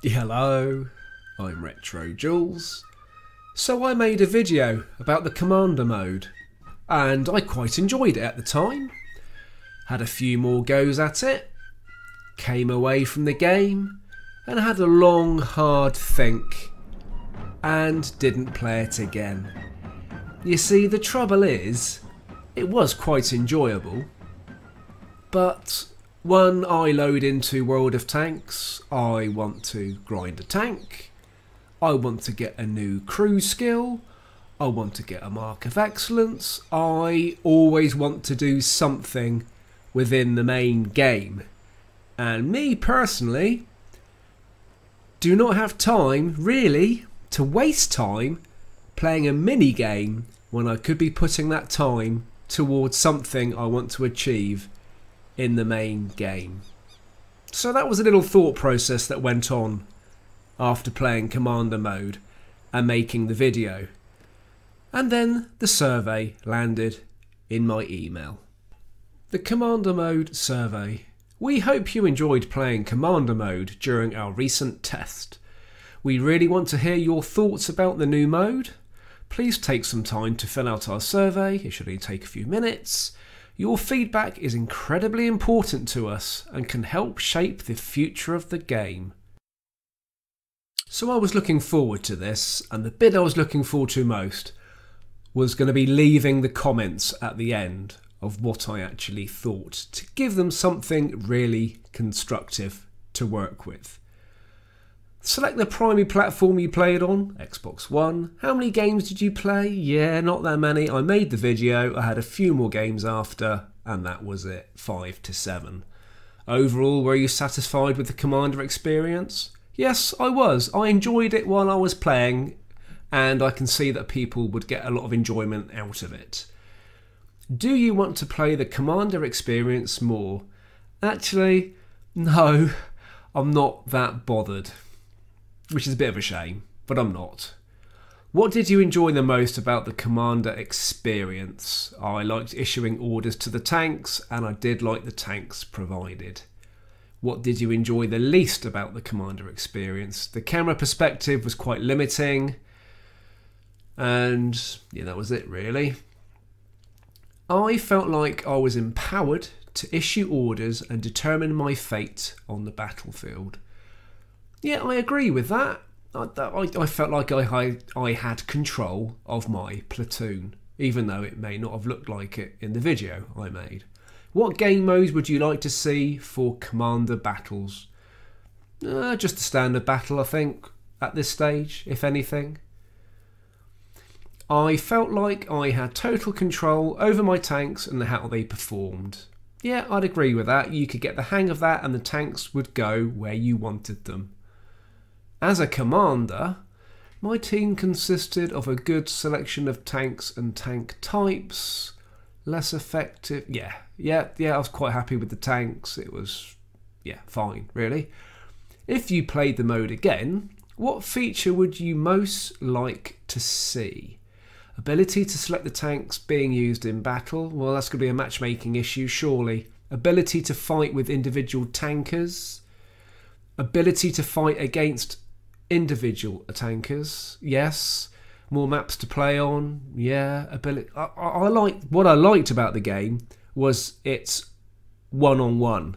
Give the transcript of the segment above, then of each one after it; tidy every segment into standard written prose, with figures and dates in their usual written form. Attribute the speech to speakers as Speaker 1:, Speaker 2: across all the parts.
Speaker 1: Hello, I'm RetroJules. So I made a video about the Commander mode, and I quite enjoyed it at the time. Had a few more goes at it, came away from the game, and had a long hard think, and didn't play it again. You see, the trouble is, it was quite enjoyable, but when I load into World of Tanks, I want to grind a tank, I want to get a new crew skill, I want to get a mark of excellence, I always want to do something within the main game. And me personally, do not have time really to waste time playing a mini game when I could be putting that time towards something I want to achieve in the main game. So that was a little thought process that went on after playing Commander mode and making the video. And then the survey landed in my email. The Commander mode survey. We hope you enjoyed playing Commander mode during our recent test. We really want to hear your thoughts about the new mode. Please take some time to fill out our survey. It should only take a few minutes. Your feedback is incredibly important to us and can help shape the future of the game. So I was looking forward to this, and the bit I was looking forward to most was going to be leaving the comments at the end of what I actually thought, to give them something really constructive to work with. Select the primary platform you played on, Xbox One. How many games did you play? Yeah, not that many. I made the video, I had a few more games after, and that was it, 5 to 7. Overall, were you satisfied with the Commander experience? Yes, I was. I enjoyed it while I was playing, and I can see that people would get a lot of enjoyment out of it. Do you want to play the Commander experience more? Actually, no, I'm not that bothered. Which is a bit of a shame, but I'm not. What did you enjoy the most about the Commander experience? I liked issuing orders to the tanks, and I did like the tanks provided. What did you enjoy the least about the Commander experience? The camera perspective was quite limiting, and yeah, that was it really. I felt like I was empowered to issue orders and determine my fate on the battlefield. Yeah, I agree with that. I felt like I had control of my platoon, even though it may not have looked like it in the video I made. What game modes would you like to see for Commander battles? Just a standard battle, I think, at this stage, if anything. I felt like I had total control over my tanks and how they performed. Yeah, I'd agree with that. You could get the hang of that and the tanks would go where you wanted them. As a commander, my team consisted of a good selection of tanks and tank types. Less effective. Yeah, I was quite happy with the tanks. It was, fine, really. If you played the mode again, what feature would you most like to see? Ability to select the tanks being used in battle. Well, that's going to be a matchmaking issue, surely. Ability to fight with individual tankers. Ability to fight against individual tankers, yes. More maps to play on, yeah. Ability. What I liked about the game was it's one-on-one.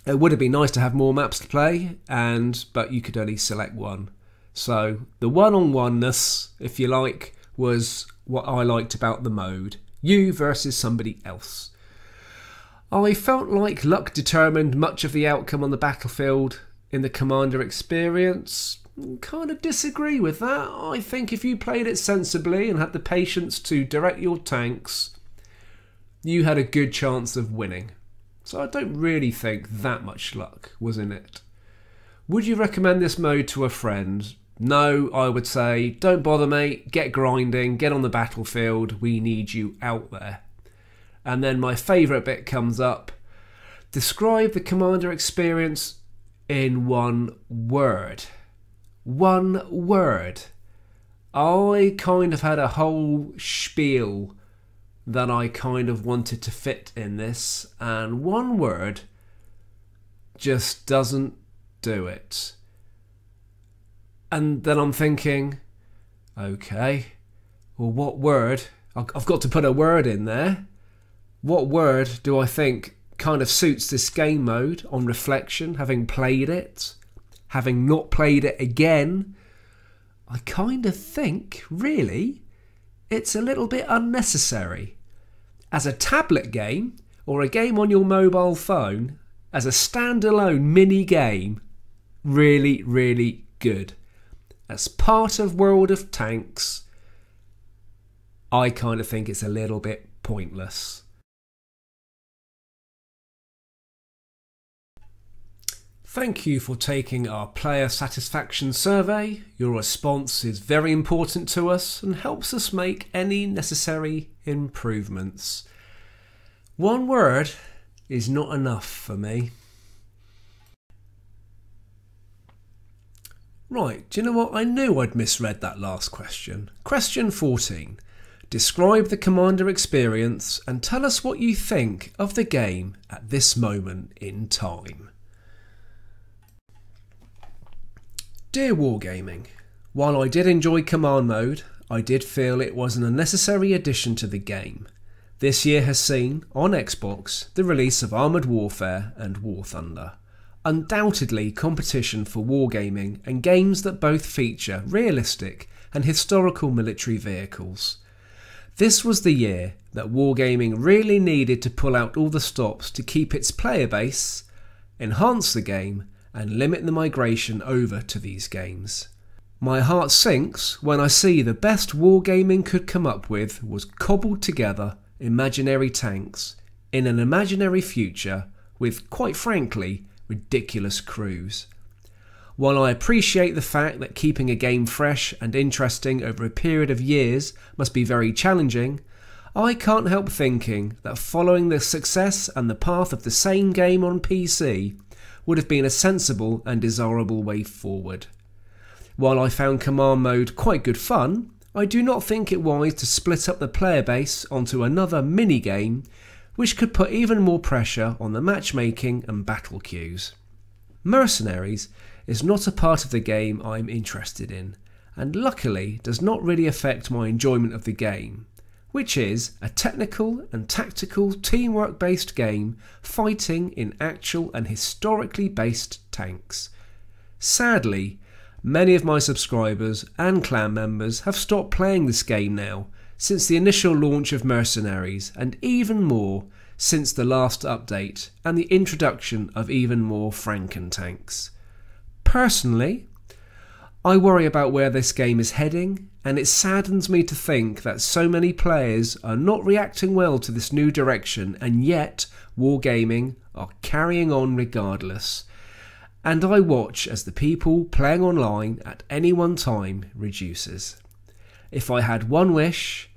Speaker 1: It would have been nice to have more maps to play, but you could only select one. So the one-on-oneness, if you like, was what I liked about the mode. You versus somebody else. I felt like luck determined much of the outcome on the battlefield in the Commander experience. Kind of disagree with that. I think if you played it sensibly and had the patience to direct your tanks, you had a good chance of winning. So I don't really think that much luck was in it. Would you recommend this mode to a friend? No, I would say, don't bother mate, get grinding, get on the battlefield, we need you out there. And then my favourite bit comes up. Describe the Commander experience in one word. One word. I kind of had a whole spiel that I kind of wanted to fit in this, and one word just doesn't do it. And then I'm thinking, okay, well, what word? I've got to put a word in there. What word do I think kind of suits this game mode on reflection, having played it, having not played it again? I kind of think, really, it's a little bit unnecessary. As a tablet game, or a game on your mobile phone, as a standalone mini game, really, really good. As part of World of Tanks, I kind of think it's a little bit pointless. Thank you for taking our player satisfaction survey. Your response is very important to us and helps us make any necessary improvements. One word is not enough for me. Right, do you know what? I knew I'd misread that last question. Question 14. Describe the Commander experience and tell us what you think of the game at this moment in time. Dear Wargaming, while I did enjoy Command Mode, I did feel it was an unnecessary addition to the game. This year has seen, on Xbox, the release of Armoured Warfare and War Thunder. Undoubtedly competition for wargaming and games that both feature realistic and historical military vehicles. This was the year that wargaming really needed to pull out all the stops to keep its player base, enhance the game and limit the migration over to these games. My heart sinks when I see the best wargaming could come up with was cobbled together imaginary tanks in an imaginary future with, quite frankly, ridiculous crews. While I appreciate the fact that keeping a game fresh and interesting over a period of years must be very challenging, I can't help thinking that following the success and the path of the same game on PC would have been a sensible and desirable way forward. While I found Command Mode quite good fun, I do not think it wise to split up the player base onto another mini-game which could put even more pressure on the matchmaking and battle queues. Mercenaries is not a part of the game I'm interested in, and luckily does not really affect my enjoyment of the game, which is a technical and tactical teamwork based game fighting in actual and historically based tanks. Sadly, many of my subscribers and clan members have stopped playing this game now since the initial launch of Mercenaries, and even more since the last update and the introduction of even more Franken-tanks. Personally, I worry about where this game is heading, and it saddens me to think that so many players are not reacting well to this new direction, and yet wargaming are carrying on regardless. And I watch as the people playing online at any one time reduces. If I had one wish,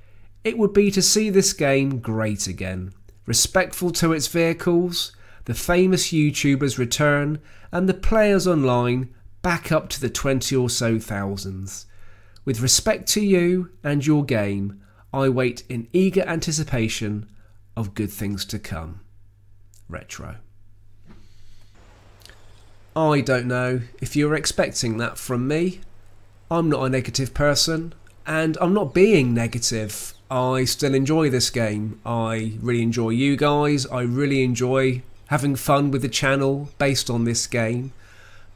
Speaker 1: it would be to see this game great again, respectful to its vehicles, the famous YouTubers return, and the players online back up to the 20 or so thousands. With respect to you and your game, I wait in eager anticipation of good things to come. Retro. I don't know if you were expecting that from me. I'm not a negative person, and I'm not being negative. I still enjoy this game. I really enjoy you guys. I really enjoy having fun with the channel based on this game.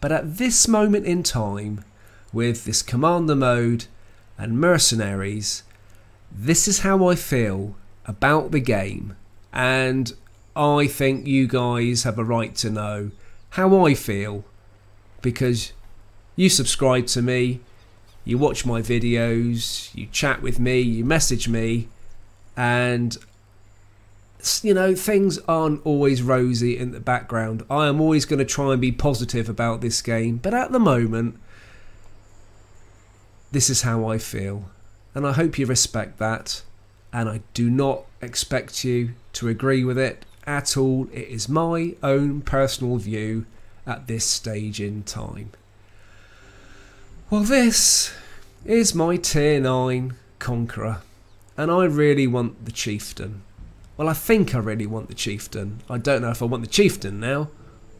Speaker 1: But at this moment in time, with this Commander mode and Mercenaries, this is how I feel about the game. And I think you guys have a right to know how I feel, because you subscribe to me, you watch my videos, you chat with me, you message me, and you know, things aren't always rosy in the background. I am always going to try and be positive about this game, but at the moment, this is how I feel, and I hope you respect that, and I do not expect you to agree with it at all. It is my own personal view at this stage in time. Well, this is my tier 9 Conqueror, and I really want the Chieftain. Well, I think I really want the Chieftain. I don't know if I want the Chieftain now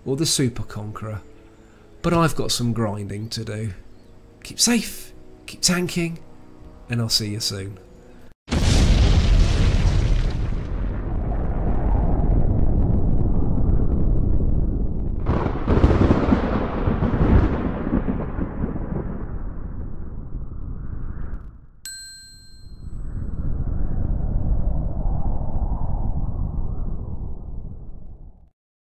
Speaker 1: or the Super Conqueror. but I've got some grinding to do. Keep safe, keep tanking, and I'll see you soon.